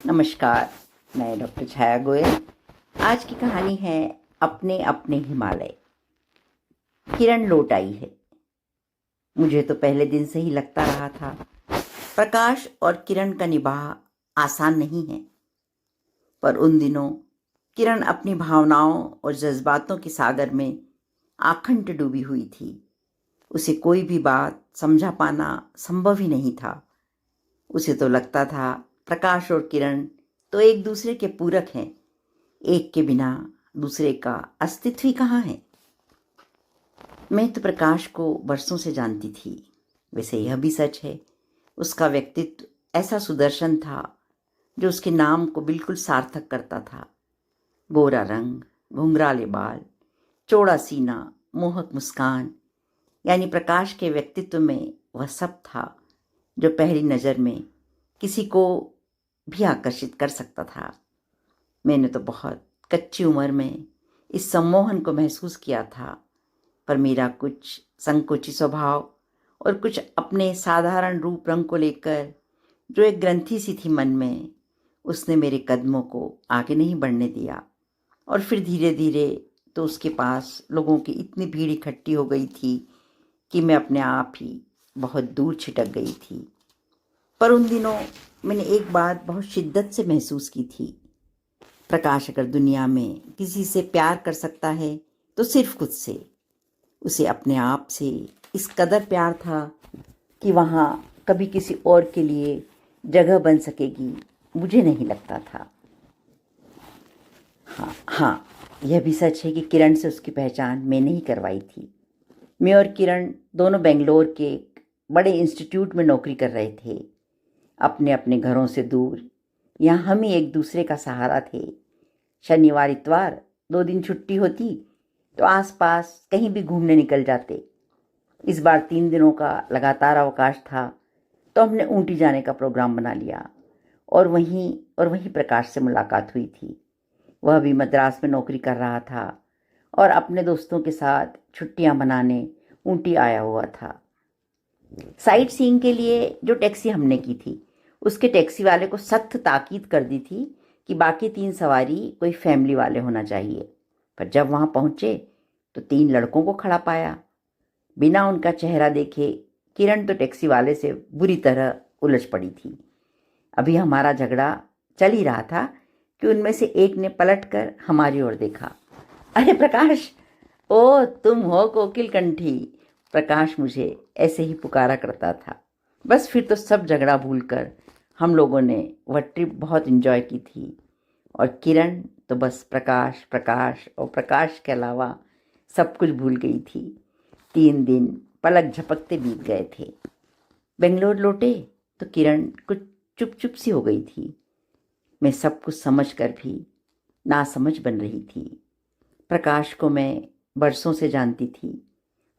नमस्कार। मैं डॉक्टर छाया गोयल। आज की कहानी है अपने अपने हिमालय। किरण लौट आई है। मुझे तो पहले दिन से ही लगता रहा था प्रकाश और किरण का निभाव आसान नहीं है, पर उन दिनों किरण अपनी भावनाओं और जज्बातों के सागर में आखंड डूबी हुई थी। उसे कोई भी बात समझा पाना संभव ही नहीं था। उसे तो लगता था प्रकाश और किरण तो एक दूसरे के पूरक हैं, एक के बिना दूसरे का अस्तित्व ही कहाँ है। मैं तो प्रकाश को बरसों से जानती थी। वैसे यह भी सच है, उसका व्यक्तित्व ऐसा सुदर्शन था जो उसके नाम को बिल्कुल सार्थक करता था। गोरा रंग, घुंघराले बाल, चौड़ा सीना, मोहक मुस्कान, यानी प्रकाश के व्यक्तित्व में वह सब था जो पहली नज़र में किसी को भी आकर्षित कर सकता था। मैंने तो बहुत कच्ची उम्र में इस सम्मोहन को महसूस किया था, पर मेरा कुछ संकोची स्वभाव और कुछ अपने साधारण रूप रंग को लेकर जो एक ग्रंथि सी थी मन में, उसने मेरे कदमों को आगे नहीं बढ़ने दिया। और फिर धीरे धीरे तो उसके पास लोगों की इतनी भीड़ इकट्ठी हो गई थी कि मैं अपने आप ही बहुत दूर छिटक गई थी। पर उन दिनों मैंने एक बात बहुत शिद्दत से महसूस की थी। प्रकाश अगर दुनिया में किसी से प्यार कर सकता है तो सिर्फ खुद से। उसे अपने आप से इस कदर प्यार था कि वहाँ कभी किसी और के लिए जगह बन सकेगी, मुझे नहीं लगता था। हाँ, यह भी सच है कि किरण से उसकी पहचान मैंने ही करवाई थी। मैं और किरण दोनों बेंगलोर के एक बड़े इंस्टीट्यूट में नौकरी कर रहे थे, अपने अपने घरों से दूर। यहाँ हम ही एक दूसरे का सहारा थे। शनिवार इतवार 2 दिन छुट्टी होती तो आसपास कहीं भी घूमने निकल जाते। इस बार 3 दिनों का लगातार अवकाश था तो हमने ऊटी जाने का प्रोग्राम बना लिया और वहीं प्रकाश से मुलाकात हुई थी। वह भी मद्रास में नौकरी कर रहा था और अपने दोस्तों के साथ छुट्टियां मनाने ऊटी आया हुआ था। साइट सीइंग के लिए जो टैक्सी हमने की थी, उसके टैक्सी वाले को सख्त ताकीद कर दी थी कि बाकी 3 सवारी कोई फैमिली वाले होना चाहिए। पर जब वहाँ पहुँचे तो 3 लड़कों को खड़ा पाया। बिना उनका चेहरा देखे किरण तो टैक्सी वाले से बुरी तरह उलझ पड़ी थी। अभी हमारा झगड़ा चल ही रहा था कि उनमें से एक ने पलटकर हमारी ओर देखा। अरे प्रकाश, ओ तुम हो कोकिल कंठी। प्रकाश मुझे ऐसे ही पुकारा करता था। बस फिर तो सब झगड़ा भूलकर हम लोगों ने वह ट्रिप बहुत एंजॉय की थी। और किरण तो बस प्रकाश प्रकाश और प्रकाश के अलावा सब कुछ भूल गई थी। 3 दिन पलक झपकते बीत गए थे। बेंगलोर लौटे तो किरण कुछ चुप चुप सी हो गई थी। मैं सब कुछ समझ कर भी नासमझ बन रही थी। प्रकाश को मैं बरसों से जानती थी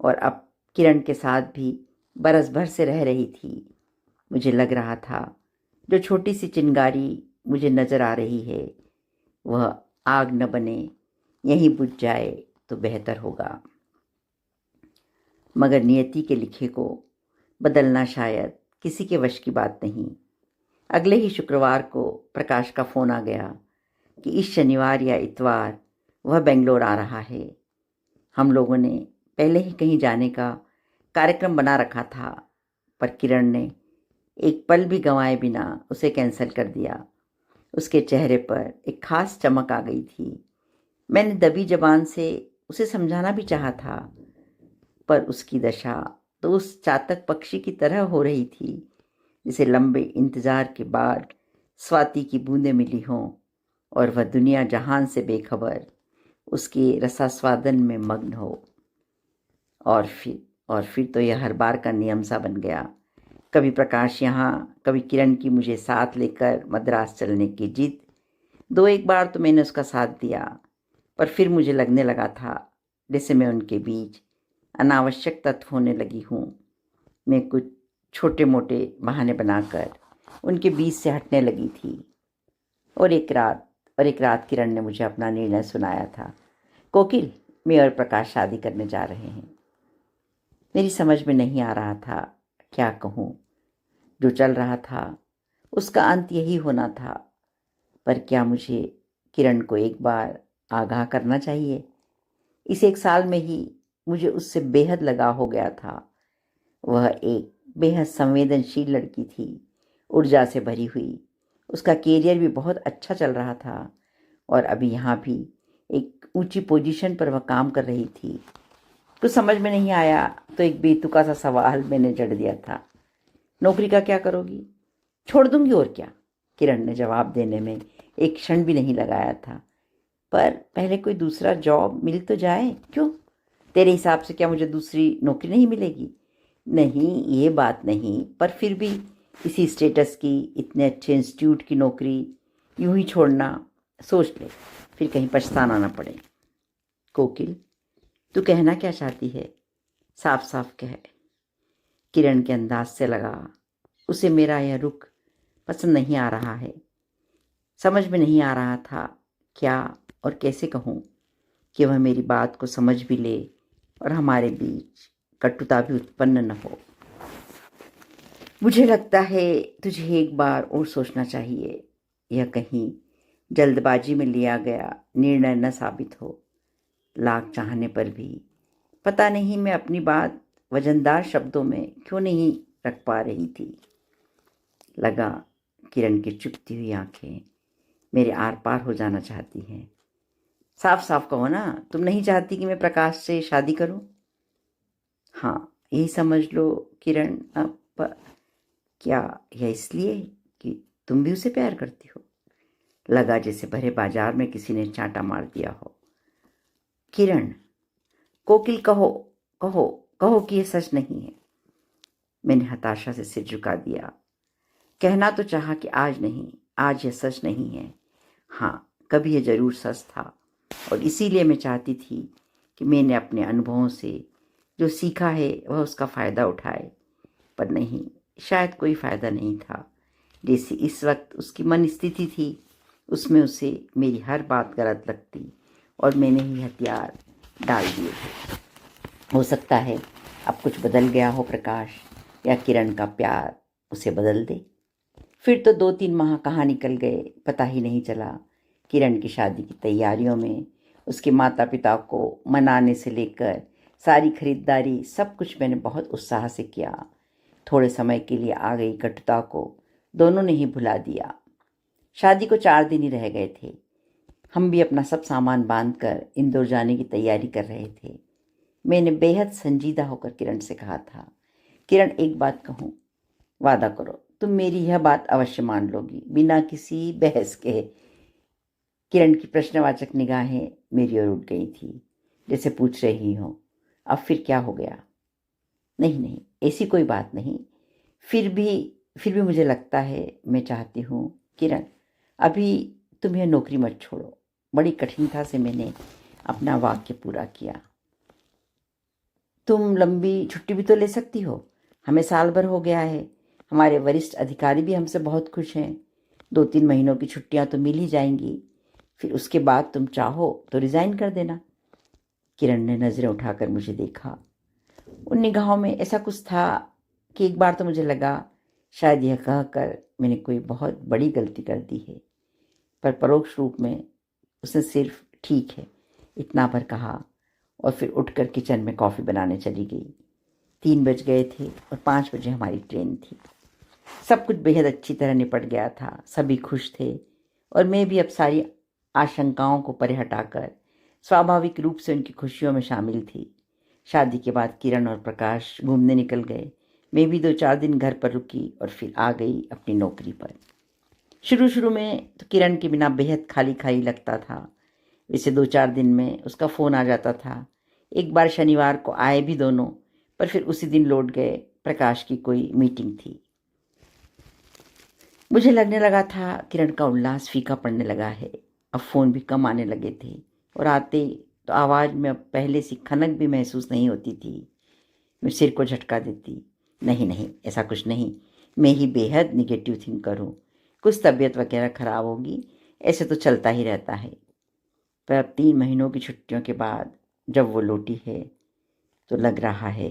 और अब किरण के साथ भी बरस भर से रह रही थी। मुझे लग रहा था जो छोटी सी चिंगारी मुझे नज़र आ रही है वह आग न बने, यहीं बुझ जाए तो बेहतर होगा। मगर नियति के लिखे को बदलना शायद किसी के वश की बात नहीं। अगले ही शुक्रवार को प्रकाश का फ़ोन आ गया कि इस शनिवार या इतवार वह बेंगलोर आ रहा है। हम लोगों ने पहले ही कहीं जाने का कार्यक्रम बना रखा था, पर किरण ने एक पल भी गंवाए बिना उसे कैंसिल कर दिया। उसके चेहरे पर एक खास चमक आ गई थी। मैंने दबी जबान से उसे समझाना भी चाहा था, पर उसकी दशा तो उस चातक पक्षी की तरह हो रही थी जिसे लंबे इंतजार के बाद स्वाति की बूंदें मिली हों और वह दुनिया जहान से बेखबर उसके रसास्वादन में मग्न हो। और फिर तो यह हर बार का नियम सा बन गया। कभी प्रकाश यहाँ, कभी किरण की मुझे साथ लेकर मद्रास चलने की जिद। 2 एक बार तो मैंने उसका साथ दिया, पर फिर मुझे लगने लगा था जैसे मैं उनके बीच अनावश्यक तत्व होने लगी हूँ। मैं कुछ छोटे मोटे बहाने बनाकर उनके बीच से हटने लगी थी। और एक रात किरण ने मुझे अपना निर्णय सुनाया था। कोकिल, मैं और प्रकाश शादी करने जा रहे हैं। मेरी समझ में नहीं आ रहा था क्या कहूँ। जो चल रहा था उसका अंत यही होना था। पर क्या मुझे किरण को एक बार आगाह करना चाहिए? इस एक साल में ही मुझे उससे बेहद लगाव हो गया था। वह एक बेहद संवेदनशील लड़की थी, ऊर्जा से भरी हुई। उसका कैरियर भी बहुत अच्छा चल रहा था और अभी यहाँ भी एक ऊंची पोजीशन पर वह काम कर रही थी। कुछ समझ में नहीं आया तो एक बेतुका सा सवाल मैंने जड़ दिया था, नौकरी का क्या करोगी? छोड़ दूंगी और क्या, किरण ने जवाब देने में एक क्षण भी नहीं लगाया था। पर पहले कोई दूसरा जॉब मिल तो जाए। क्यों, तेरे हिसाब से क्या मुझे दूसरी नौकरी नहीं मिलेगी? नहीं, ये बात नहीं, पर फिर भी इसी स्टेटस की, इतने अच्छे इंस्टीट्यूट की नौकरी यूं ही छोड़ना, सोच ले, फिर कहीं पछताना ना पड़े। कोकिल, तू कहना क्या चाहती है? साफ साफ कह। किरण के अंदाज से लगा उसे मेरा यह रुख पसंद नहीं आ रहा है। समझ में नहीं आ रहा था क्या और कैसे कहूँ कि वह मेरी बात को समझ भी ले और हमारे बीच कटुता भी उत्पन्न न हो। मुझे लगता है तुझे एक बार और सोचना चाहिए। यह कहीं जल्दबाजी में लिया गया निर्णय न साबित हो। लाख चाहने पर भी पता नहीं मैं अपनी बात वजनदार शब्दों में क्यों नहीं रख पा रही थी। लगा किरण की चुपती हुई आंखें मेरे आर पार हो जाना चाहती हैं। साफ साफ कहो ना, तुम नहीं चाहती कि मैं प्रकाश से शादी करूं? हाँ, यही समझ लो किरण। अब क्या यह इसलिए कि तुम भी उसे प्यार करती हो? लगा जैसे भरे बाजार में किसी ने चांटा मार दिया हो। किरण, कोकिल, कहो कहो कहो कि यह सच नहीं है। मैंने हताशा से सिर झुका दिया। कहना तो चाहा कि आज नहीं, आज यह सच नहीं है। हाँ, कभी यह जरूर सच था और इसीलिए मैं चाहती थी कि मैंने अपने अनुभवों से जो सीखा है वह उसका फ़ायदा उठाए। पर नहीं, शायद कोई फ़ायदा नहीं था। जैसी इस वक्त उसकी मन स्थिति थी, उसमें उसे मेरी हर बात गलत लगती और मैंने ही हथियार डाल दिए थे। हो सकता है अब कुछ बदल गया हो प्रकाश, या किरण का प्यार उसे बदल दे। फिर तो 2-3 माह कहाँ निकल गए पता ही नहीं चला। किरण की शादी की तैयारियों में उसके माता पिता को मनाने से लेकर सारी खरीदारी सब कुछ मैंने बहुत उत्साह से किया। थोड़े समय के लिए आ गई कटुता को दोनों ने ही भुला दिया। शादी को 4 दिन ही रह गए थे। हम भी अपना सब सामान बांधकर इंदौर जाने की तैयारी कर रहे थे। मैंने बेहद संजीदा होकर किरण से कहा था, किरण एक बात कहूँ, वादा करो तुम मेरी यह बात अवश्य मान लोगी, बिना किसी बहस के। किरण की प्रश्नवाचक निगाहें मेरी ओर उठ गई थी, जैसे पूछ रही हो अब फिर क्या हो गया? नहीं नहीं, ऐसी कोई बात नहीं। फिर भी मुझे लगता है, मैं चाहती हूँ किरण, अभी तुम यह नौकरी मत छोड़ो। बड़ी कठिनता से मैंने अपना वाक्य पूरा किया। तुम लंबी छुट्टी भी तो ले सकती हो। हमें साल भर हो गया है। हमारे वरिष्ठ अधिकारी भी हमसे बहुत खुश हैं। 2-3 महीनों की छुट्टियां तो मिल ही जाएंगी। फिर उसके बाद तुम चाहो तो रिज़ाइन कर देना। किरण ने नज़रें उठाकर मुझे देखा। उन निगाहों में ऐसा कुछ था कि एक बार तो मुझे लगा शायद यह कहकर मैंने कोई बहुत बड़ी गलती कर दी है। पर परोक्ष रूप में उसने सिर्फ ठीक है इतना भर कहा और फिर उठकर किचन में कॉफ़ी बनाने चली गई। 3 बज गए थे और 5 बजे हमारी ट्रेन थी। सब कुछ बेहद अच्छी तरह निपट गया था। सभी खुश थे और मैं भी अब सारी आशंकाओं को परे हटाकर स्वाभाविक रूप से उनकी खुशियों में शामिल थी। शादी के बाद किरण और प्रकाश घूमने निकल गए। मैं भी 2-4 दिन घर पर रुकी और फिर आ गई अपनी नौकरी पर। शुरू शुरू में तो किरण के बिना बेहद खाली खाली लगता था। वैसे 2-4 दिन में उसका फ़ोन आ जाता था। एक बार शनिवार को आए भी दोनों, पर फिर उसी दिन लौट गए। प्रकाश की कोई मीटिंग थी। मुझे लगने लगा था किरण का उल्लास फीका पड़ने लगा है। अब फ़ोन भी कम आने लगे थे और आते तो आवाज़ में अब पहले सी खनक भी महसूस नहीं होती थी। मैं सिर को झटका देती, नहीं नहीं, ऐसा कुछ नहीं। मैं ही बेहद निगेटिव थिंकर हूँ। कुछ तबीयत वगैरह ख़राब होगी, ऐसे तो चलता ही रहता है। पर अब 3 महीनों की छुट्टियों के बाद जब वो लौटी है तो लग रहा है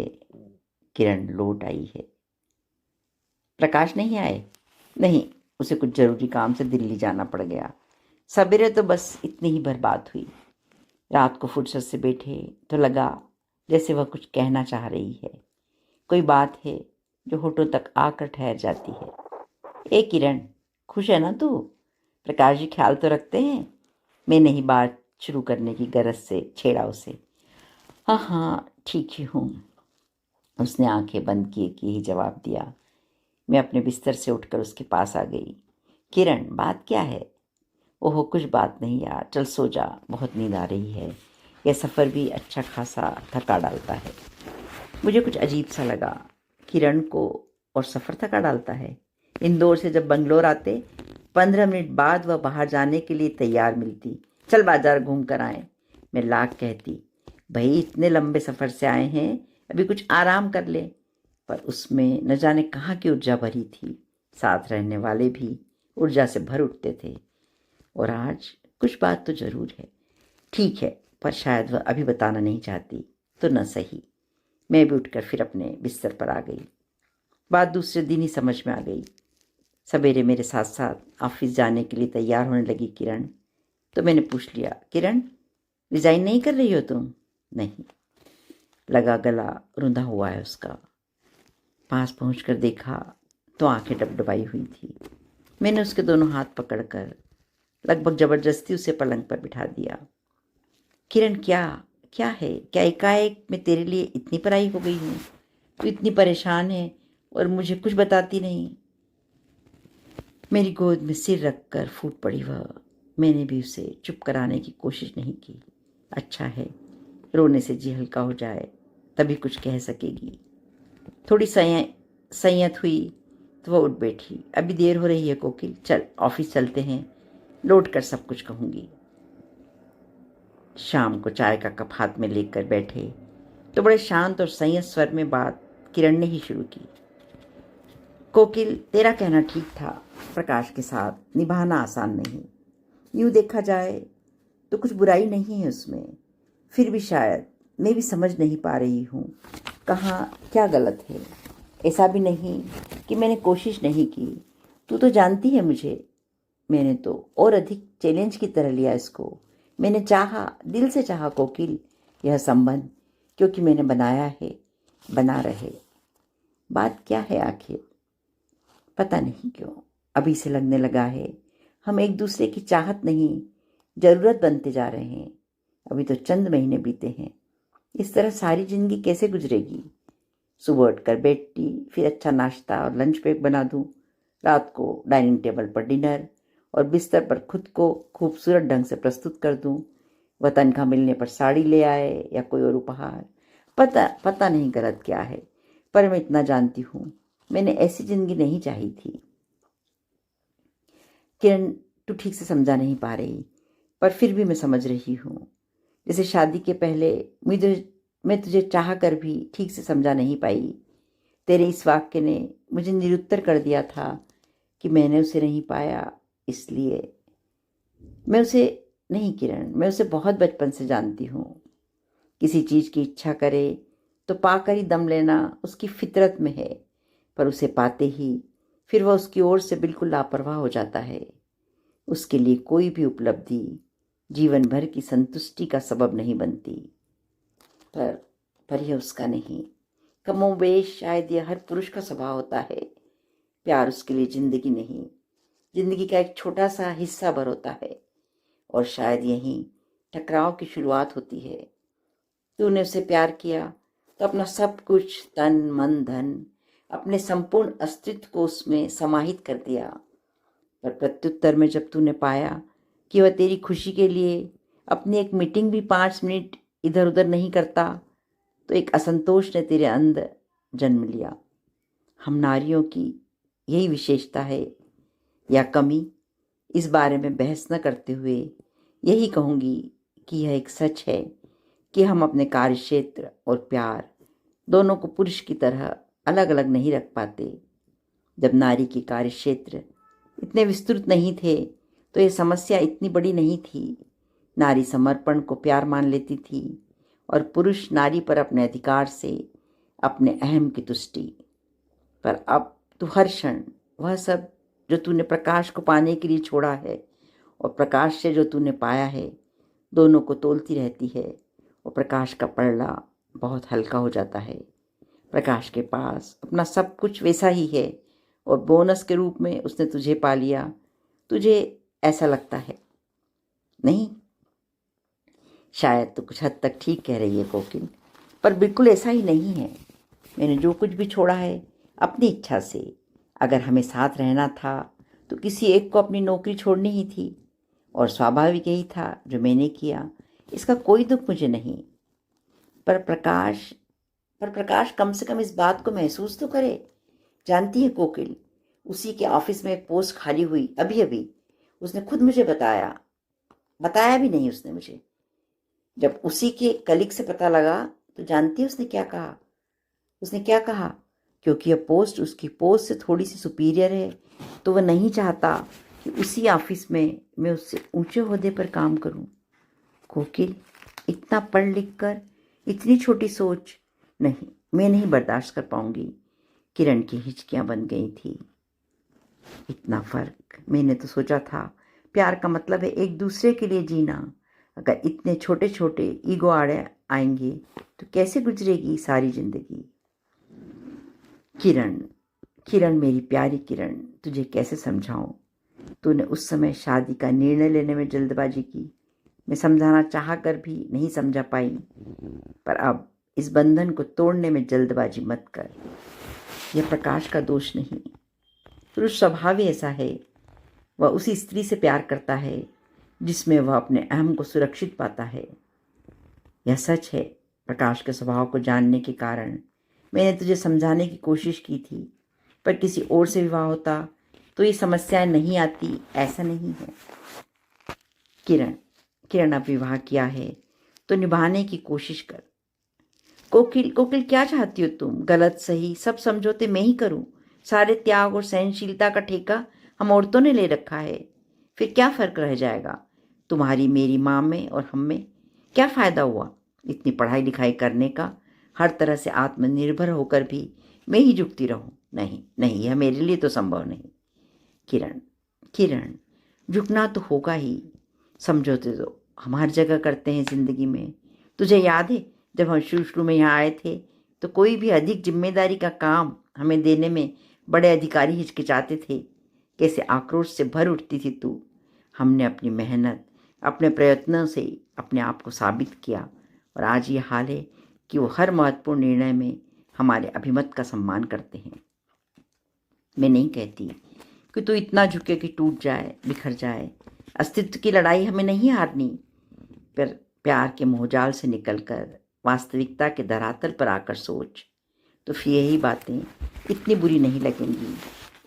किरण लौट आई है। प्रकाश नहीं आए? नहीं, उसे कुछ ज़रूरी काम से दिल्ली जाना पड़ गया। सवेरे तो बस इतनी ही बर्बाद हुई। रात को फुर्सत से बैठे तो लगा जैसे वह कुछ कहना चाह रही है, कोई बात है जो होठों तक आकर ठहर जाती है। ए किरण, खुश है ना तू? प्रकाश जी ख्याल तो रखते हैं? मैंने ही बात शुरू करने की गरज से छेड़ा उसे। हाँ हाँ, ठीक ही हूँ, उसने आंखें बंद किए ही जवाब दिया। मैं अपने बिस्तर से उठकर उसके पास आ गई। किरण, बात क्या है? ओहो, कुछ बात नहीं यार, चल सो जा, बहुत नींद आ रही है। यह सफ़र भी अच्छा खासा थका डालता है। मुझे कुछ अजीब सा लगा। किरण को और सफ़र थका डालता है? इंदौर से जब बंगलोर आते 15 मिनट बाद वह बाहर जाने के लिए तैयार मिलती। चल बाजार घूम कर आए। मैं लाख कहती, भाई इतने लंबे सफ़र से आए हैं, अभी कुछ आराम कर ले। पर उसमें न जाने कहाँ की ऊर्जा भरी थी। साथ रहने वाले भी ऊर्जा से भर उठते थे। और आज कुछ बात तो ज़रूर है। ठीक है, पर शायद वह अभी बताना नहीं चाहती, तो न सही। मैं भी उठकर फिर अपने बिस्तर पर आ गई। बात दूसरे दिन ही समझ में आ गई। सवेरे मेरे साथ साथ ऑफिस जाने के लिए तैयार होने लगी किरण। तो मैंने पूछ लिया, किरण रिज़ाइन नहीं कर रही हो तुम? नहीं। लगा गला रुंधा हुआ है उसका। पास पहुंचकर देखा तो आंखें डबडबाई हुई थी। मैंने उसके दोनों हाथ पकड़कर लगभग जबरदस्ती उसे पलंग पर बिठा दिया। किरण, क्या क्या है? क्या एकाएक मैं तेरे लिए इतनी पराई हो गई हूँ? तू इतनी परेशान है और मुझे कुछ बताती नहीं। मेरी गोद में सिर रखकर फूट पड़ी वह। मैंने भी उसे चुप कराने की कोशिश नहीं की। अच्छा है, रोने से जी हल्का हो जाए, तभी कुछ कह सकेगी। थोड़ी संयत हुई तो वह उठ बैठी। अभी देर हो रही है कोकिल, चल ऑफिस चलते हैं, लौट कर सब कुछ कहूँगी। शाम को चाय का कप हाथ में लेकर बैठे तो बड़े शांत और संयत स्वर में बात किरण ने ही शुरू की। कोकिल, तेरा कहना ठीक था, प्रकाश के साथ निभाना आसान नहीं। यूँ देखा जाए तो कुछ बुराई नहीं है उसमें। फिर भी शायद मैं भी समझ नहीं पा रही हूँ कहाँ क्या गलत है। ऐसा भी नहीं कि मैंने कोशिश नहीं की। तू तो जानती है मुझे। मैंने तो और अधिक चैलेंज की तरह लिया इसको। मैंने चाहा, दिल से चाहा कोकिल, यह संबंध, क्योंकि मैंने बनाया है, बना रहे। बात क्या है आखिर? पता नहीं क्यों अभी से लगने लगा है हम एक दूसरे की चाहत नहीं, ज़रूरत बनते जा रहे हैं। अभी तो चंद महीने बीते हैं, इस तरह सारी ज़िंदगी कैसे गुजरेगी? सुबह उठकर बैठती, फिर अच्छा नाश्ता और लंच पैक बना दूँ, रात को डाइनिंग टेबल पर डिनर और बिस्तर पर खुद को खूबसूरत ढंग से प्रस्तुत कर दूँ। वह तनख्वाह मिलने पर साड़ी ले आए या कोई और उपहार। पता पता नहीं गलत क्या है, पर मैं इतना जानती हूँ, मैंने ऐसी ज़िंदगी नहीं चाही थी। किरण, तू ठीक से समझा नहीं पा रही, पर फिर भी मैं समझ रही हूँ। जैसे शादी के पहले मैं तुझे चाह कर भी ठीक से समझा नहीं पाई। तेरे इस वाक्य ने मुझे निरुत्तर कर दिया था कि मैंने उसे नहीं पाया, इसलिए मैं उसे नहीं। किरण, मैं उसे बहुत बचपन से जानती हूँ। किसी चीज़ की इच्छा करे तो पाकर ही दम लेना उसकी फितरत में है, पर उसे पाते ही फिर वह उसकी ओर से बिल्कुल लापरवाह हो जाता है। उसके लिए कोई भी उपलब्धि जीवन भर की संतुष्टि का सबब नहीं बनती। पर पर यह उसका नहीं। कमोबेश शायद यह हर पुरुष का स्वभाव होता है। प्यार उसके लिए जिंदगी नहीं, जिंदगी का एक छोटा सा हिस्सा भर होता है। और शायद यहीं टकराव की शुरुआत होती है। तूने उसे प्यार किया तो अपना सब कुछ, तन मन धन, अपने संपूर्ण अस्तित्व को उसमें समाहित कर दिया। पर प्रत्युत्तर में जब तूने पाया कि वह तेरी खुशी के लिए अपनी एक मीटिंग भी 5 मिनट इधर उधर नहीं करता, तो एक असंतोष ने तेरे अंदर जन्म लिया। हम नारियों की यही विशेषता है या कमी, इस बारे में बहस न करते हुए यही कहूँगी कि यह एक सच है कि हम अपने कार्यक्षेत्र और प्यार दोनों को पुरुष की तरह अलग अलग नहीं रख पाते। जब नारी के कार्यक्षेत्र इतने विस्तृत नहीं थे तो ये समस्या इतनी बड़ी नहीं थी। नारी समर्पण को प्यार मान लेती थी और पुरुष नारी पर अपने अधिकार से, अपने अहम की तुष्टि। पर अब तो हर क्षण वह सब जो तूने प्रकाश को पाने के लिए छोड़ा है और प्रकाश से जो तूने पाया है, दोनों को तोलती रहती है और प्रकाश का पलड़ा बहुत हल्का हो जाता है। प्रकाश के पास अपना सब कुछ वैसा ही है और बोनस के रूप में उसने तुझे पा लिया। तुझे ऐसा लगता है? नहीं, शायद तो कुछ हद तक ठीक कह रही है कोकिल, पर बिल्कुल ऐसा ही नहीं है। मैंने जो कुछ भी छोड़ा है अपनी इच्छा से। अगर हमें साथ रहना था तो किसी एक को अपनी नौकरी छोड़नी ही थी और स्वाभाविक यही था जो मैंने किया। इसका कोई दुख मुझे नहीं। पर प्रकाश कम से कम इस बात को महसूस तो करे। जानती है कोकिल, उसी के ऑफिस में एक पोस्ट खाली हुई अभी अभी। उसने खुद मुझे बताया भी नहीं उसने मुझे। जब उसी के कलीग से पता लगा तो जानती है उसने क्या कहा? उसने क्या कहा? क्योंकि यह पोस्ट उसकी पोस्ट से थोड़ी सी सुपीरियर है तो वह नहीं चाहता कि उसी ऑफिस में मैं उससे ऊंचे ओहदे पर काम करूं। कोकिल, इतना पढ़ लिख कर इतनी छोटी सोच? नहीं, मैं नहीं बर्दाश्त कर पाऊंगी। किरण की हिचकियां बन गई थी। इतना फर्क? मैंने तो सोचा था प्यार का मतलब है एक दूसरे के लिए जीना। अगर इतने छोटे छोटे ईगो आड़े आएंगे तो कैसे गुजरेगी सारी जिंदगी? किरण, किरण मेरी प्यारी किरण, तुझे कैसे समझाऊं? तूने उस समय शादी का निर्णय लेने में जल्दबाजी की। मैं समझाना चाह कर भी नहीं समझा पाई। पर अब इस बंधन को तोड़ने में जल्दबाजी मत कर। यह प्रकाश का दोष नहीं, पुरुष स्वभाव ही ऐसा है। वह उसी स्त्री से प्यार करता है जिसमें वह अपने अहम को सुरक्षित पाता है। यह सच है। प्रकाश के स्वभाव को जानने के कारण मैंने तुझे समझाने की कोशिश की थी, पर किसी और से विवाह होता तो ये समस्याएं नहीं आती, ऐसा नहीं है। किरण अब विवाह किया है तो निभाने की कोशिश कर। कोकिल क्या चाहती हो तुम? गलत सही सब समझौते मैं ही करूं? सारे त्याग और सहनशीलता का ठेका हम औरतों ने ले रखा है। फिर क्या फर्क रह जाएगा तुम्हारी मेरी माँ में और हम में? क्या फ़ायदा हुआ इतनी पढ़ाई लिखाई करने का? हर तरह से आत्मनिर्भर होकर भी मैं ही झुकती रहूं? नहीं नहीं, यह मेरे लिए तो संभव नहीं। किरण, झुकना तो होगा ही। समझौते तो हम हर जगह करते हैं ज़िंदगी में। तुझे याद है जब हम शुरू में यहाँ आए थे तो कोई भी अधिक जिम्मेदारी का काम हमें देने में बड़े अधिकारी हिचकिचाते थे। कैसे आक्रोश से भर उठती थी तू। हमने अपनी मेहनत, अपने प्रयत्नों से अपने आप को साबित किया और आज ये हाल है कि वो हर महत्वपूर्ण निर्णय में हमारे अभिमत का सम्मान करते हैं। मैं नहीं कहती कि तू इतना झुके कि टूट जाए, बिखर जाए। अस्तित्व की लड़ाई हमें नहीं हारनी। पर प्यार के मोहजाल से निकलकर वास्तविकता के धरातल पर आकर सोच तो फिर यही बातें इतनी बुरी नहीं लगेंगी।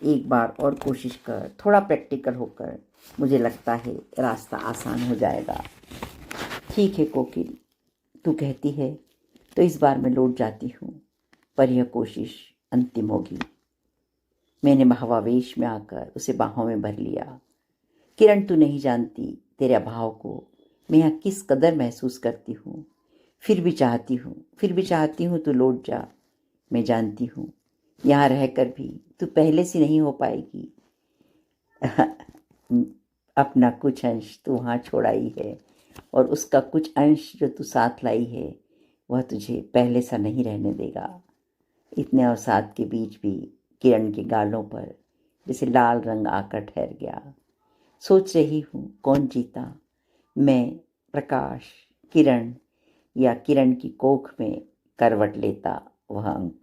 एक बार और कोशिश कर, थोड़ा प्रैक्टिकल होकर। मुझे लगता है रास्ता आसान हो जाएगा। ठीक है कोकिल, तू कहती है तो इस बार मैं लौट जाती हूँ, पर यह कोशिश अंतिम होगी। मैंने भावावेश में आकर उसे बाहों में भर लिया। किरण, तू नहीं जानती तेरे अभाव को मैं यहाँ किस कदर महसूस करती हूँ। फिर भी चाहती हूँ तू लौट जा। मैं जानती हूँ यहाँ रहकर भी तू पहले सी नहीं हो पाएगी। अपना कुछ अंश तू वहाँ छोड़ाई है और उसका कुछ अंश जो तू साथ लाई है वह तुझे पहले सा नहीं रहने देगा। इतने अवसाद के बीच भी किरण के गालों पर जैसे लाल रंग आकर ठहर गया। सोच रही हूँ कौन जीता, मैं, प्रकाश, किरण, या किरण की कोख में करवट लेता वह अंकुर।